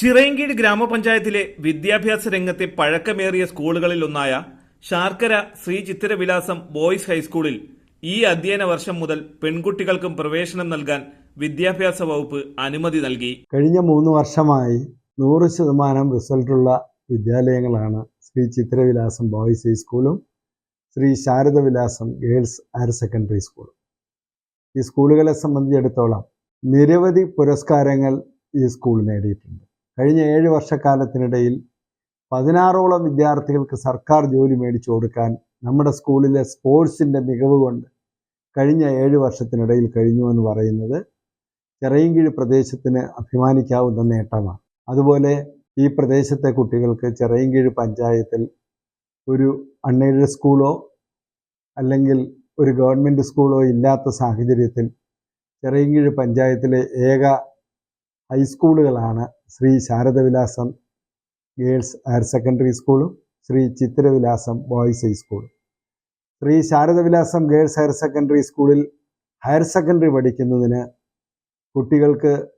ചിറയൻകീഴ് ഗ്രാമപഞ്ചായത്തിലെ വിദ്യാഭ്യാസ രംഗത്തെ പഴക്കമേറിയ സ്കൂളുകളിലൊന്നായ ശാർക്കര ശ്രീ ചിത്തിരവിലാസം ബോയ്സ് ഹൈസ്കൂളിൽ ഈ അധ്യയന വർഷം മുതൽ പെൺകുട്ടികൾക്കും പ്രവേശനം നൽകാൻ വിദ്യാഭ്യാസ വകുപ്പ് അനുമതി നൽകി. കഴിഞ്ഞ 3 വർഷമായി 100% റിസൾട്ടുള്ള വിദ്യാലയങ്ങളാണ് ശ്രീ ചിത്തിരവിലാസം ബോയ്സ് ഹൈസ്കൂളും Sree Saradavilasam girls higher secondary സ്കൂളും. ഈ സ്കൂളുകളെ സംബന്ധിച്ചിടത്തോളം നിരവധി പുരസ്കാരങ്ങൾ ഈ സ്കൂൾ നേടിയിട്ടുണ്ട്. കഴിഞ്ഞ 7 വർഷക്കാലത്തിനിടയിൽ 16ഓളം വിദ്യാർത്ഥികൾക്ക് സർക്കാർ ജോലി മേടിച്ചു കൊടുക്കാൻ നമ്മുടെ സ്കൂളിലെ സ്പോർട്സിൻ്റെ മികവ് കൊണ്ട് കഴിഞ്ഞ 7 വർഷത്തിനിടയിൽ കഴിഞ്ഞുവെന്ന് പറയുന്നത് ചിറയൻകീഴ് പ്രദേശത്തിന് അഭിമാനിക്കാവുന്ന നേട്ടമാണ്. അതുപോലെ ഈ പ്രദേശത്തെ കുട്ടികൾക്ക് ചിറയൻകീഴ് പഞ്ചായത്തിൽ ഒരു അൺഎയ്ഡഡ് സ്കൂളോ അല്ലെങ്കിൽ ഒരു ഗവൺമെൻറ് സ്കൂളോ ഇല്ലാത്ത സാഹചര്യത്തിൽ ചിറയൻകീഴ് പഞ്ചായത്തിലെ ഏക ഹൈസ്കൂളുകളാണ് Sree Saradavilasam girls higher secondary സ്കൂളും ശ്രീ ചിത്തിരവിലാസം ബോയ്സ് ഹൈസ്കൂളും. Sree Saradavilasam girls higher secondary സ്കൂളിൽ ഹയർ സെക്കൻഡറി പഠിക്കുന്നതിന്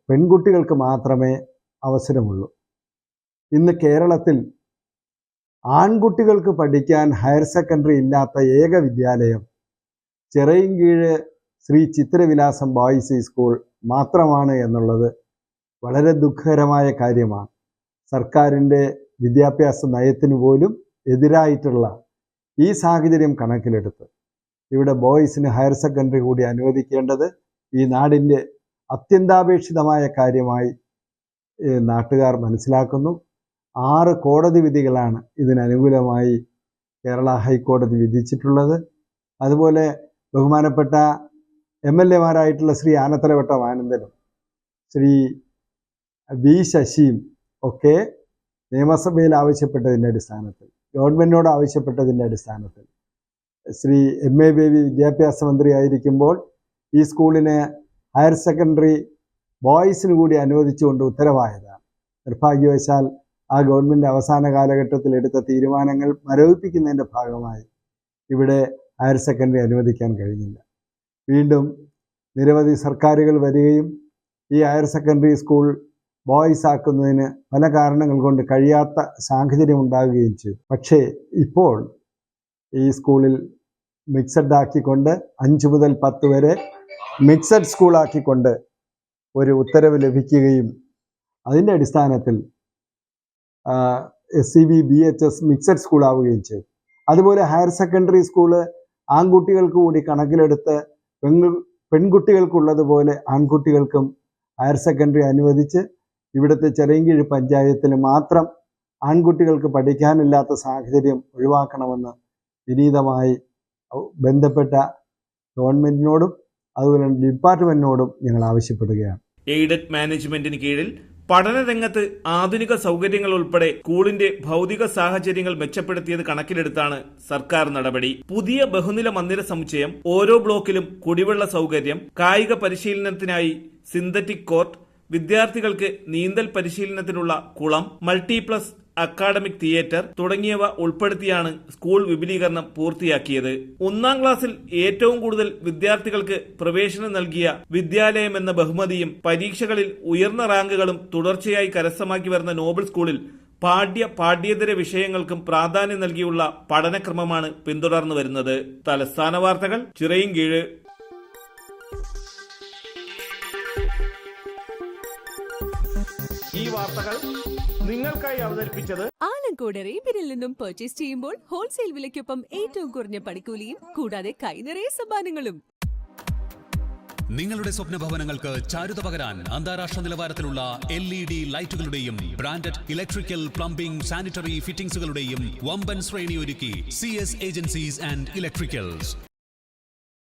പെൺകുട്ടികൾക്ക് മാത്രമേ അവസരമുള്ളൂ. ഇന്ന് കേരളത്തിൽ ആൺകുട്ടികൾക്ക് പഠിക്കാൻ ഹയർ സെക്കൻഡറി ഇല്ലാത്ത ഏക വിദ്യാലയം ചിറയൻകീഴ് ശ്രീ ചിത്തിരവിലാസം ബോയ്സ് സ്കൂൾ മാത്രമാണ് എന്നുള്ളത് വളരെ ദുഃഖകരമായ കാര്യമാണ്. സർക്കാരിൻ്റെ വിദ്യാഭ്യാസ നയത്തിന് പോലും എതിരായിട്ടുള്ള ഈ സാഹചര്യം കണക്കിലെടുത്ത് ഇവിടെ ബോയ്സിന് ഹയർ സെക്കൻഡറി കൂടി അനുവദിക്കേണ്ടത് ഈ നാടിൻ്റെ അത്യന്താപേക്ഷിതമായ കാര്യമായി നാട്ടുകാർ മനസ്സിലാക്കുന്നു. 6 കോടതി വിധികളാണ് ഇതിനനുകൂലമായി കേരള ഹൈക്കോടതി വിധിച്ചിട്ടുള്ളത്. അതുപോലെ ബഹുമാനപ്പെട്ട MLA-മാരായിട്ടുള്ള ശ്രീ ആനത്തലവട്ടം ആനന്ദനും ശ്രീ വി ശശിയും ഒക്കെ നിയമസഭയിൽ ആവശ്യപ്പെട്ടതിൻ്റെ അടിസ്ഥാനത്തിൽ, ഗവൺമെൻറ്റിനോട് ആവശ്യപ്പെട്ടതിൻ്റെ അടിസ്ഥാനത്തിൽ ശ്രീ MA ബേബി വിദ്യാഭ്യാസ മന്ത്രി ആയിരിക്കുമ്പോൾ ഈ സ്കൂളിന് ഹയർ സെക്കൻഡറി ബോയ്സിന് കൂടി അനുവദിച്ചുകൊണ്ട് ഉത്തരവായതാണ്. നിർഭാഗ്യവശാൽ ആ ഗവൺമെൻറ് അവസാന കാലഘട്ടത്തിൽ എടുത്ത തീരുമാനങ്ങൾ മരവിപ്പിക്കുന്നതിൻ്റെ ഭാഗമായി ഇവിടെ ഹയർ സെക്കൻഡറി അനുവദിക്കാൻ കഴിഞ്ഞില്ല. വീണ്ടും നിരവധി സർക്കാരുകൾ വരികയും ഈ ഹയർ സെക്കൻഡറി സ്കൂൾ ബോയ്സ് ആക്കുന്നതിന് പല കാരണങ്ങൾ കൊണ്ട് കഴിയാത്ത സാഹചര്യം ഉണ്ടാകുകയും ചെയ്തു. പക്ഷേ ഇപ്പോൾ ഈ സ്കൂളിൽ മിക്സഡ് ആക്കിക്കൊണ്ട് 5 മുതൽ 10 വരെ മിക്സഡ് സ്കൂളാക്കിക്കൊണ്ട് ഒരു ഉത്തരവ് ലഭിക്കുകയും അതിൻ്റെ അടിസ്ഥാനത്തിൽ SCB BHS മിക്സഡ് സ്കൂളാവുകയും ചെയ്തു. അതുപോലെ ഹയർ സെക്കൻഡറി സ്കൂള് ആൺകുട്ടികൾക്ക് കൂടി കണക്കിലെടുത്ത് പെൺകുട്ടികൾക്കുള്ളതുപോലെ ആൺകുട്ടികൾക്കും ഹയർ സെക്കൻഡറി അനുവദിച്ച് ഇവിടുത്തെ ചിറയൻകീഴ് പഞ്ചായത്തിൽ മാത്രം ആൺകുട്ടികൾക്ക് പഠിക്കാനില്ലാത്ത സാഹചര്യം ഒഴിവാക്കണമെന്ന് വിനീതമായി ബന്ധപ്പെട്ട ഗവൺമെൻറ്റിനോടും അതുപോലെ ഡിപ്പാർട്ട്മെൻറ്റിനോടും ഞങ്ങൾ ആവശ്യപ്പെടുകയാണ്. എയ്ഡഡ് മാനേജ്മെന്റിന് കീഴിൽ പഠനരംഗത്ത് ആധുനിക സൗകര്യങ്ങൾ ഉൾപ്പെടെ സ്കൂളിന്റെ ഭൗതിക സാഹചര്യങ്ങൾ മെച്ചപ്പെടുത്തിയത് കണക്കിലെടുത്താണ് സർക്കാർ നടപടി. പുതിയ ബഹുനില മന്ദിര സമുച്ചയം, ഓരോ ബ്ലോക്കിലും കുടിവെള്ള സൗകര്യം, കായിക പരിശീലനത്തിനായി സിന്തറ്റിക് കോർട്ട്, വിദ്യാർത്ഥികൾക്ക് നീന്തൽ പരിശീലനത്തിനുള്ള കുളം, മൾട്ടിപ്ലസ് അക്കാഡമിക് തിയേറ്റർ തുടങ്ങിയവ ഉൾപ്പെടുത്തിയാണ് സ്കൂൾ വിപുലീകരണം പൂർത്തിയാക്കിയത്. 1-ാം ക്ലാസ്സിൽ ഏറ്റവും കൂടുതൽ വിദ്യാർത്ഥികൾക്ക് പ്രവേശനം നൽകിയ വിദ്യാലയമെന്ന ബഹുമതിയും പരീക്ഷകളിൽ ഉയർന്ന റാങ്കുകളും തുടർച്ചയായി കരസ്ഥമാക്കി വരുന്ന നോബൽ സ്കൂളിൽ പാഠ്യേതര വിഷയങ്ങൾക്കും പ്രാധാന്യം നൽകിയുള്ള പഠനക്രമമാണ് പിന്തുടർന്നു വരുന്നത്. തലസ്ഥാന വാർത്തകൾ, ചിറയൻകീഴ്. ഈ വാർത്തകൾ നിങ്ങൾക്കായി അവതരിപ്പിച്ചത് ആലങ്കോട് റേബിനിൽ നിന്നും പർച്ചേസ് ചെയ്യുമ്പോൾ ഹോൾസെയിൽ വിലയ്ക്കൊപ്പം ഏറ്റവും കുറഞ്ഞ പണിക്കൂലിയും കൂടാതെ കൈനിറയ സമ്മാനങ്ങളും. നിങ്ങളുടെ സ്വപ്ന ഭവനങ്ങൾക്ക് ചാരുത പകരാൻ അന്താരാഷ്ട്ര നിലവാരത്തിലുള്ള LED ലൈറ്റുകളുടെയും ബ്രാൻഡഡ് ഇലക്ട്രിക്കൽ, പ്ലംബിംഗ്, സാനിറ്ററി ഫിറ്റിംഗ്സുകളുടെയും വമ്പൻ ശ്രേണി ഒരുക്കി CS ഏജൻസീസ് ആൻഡ് ഇലക്ട്രിക്കൽസ്.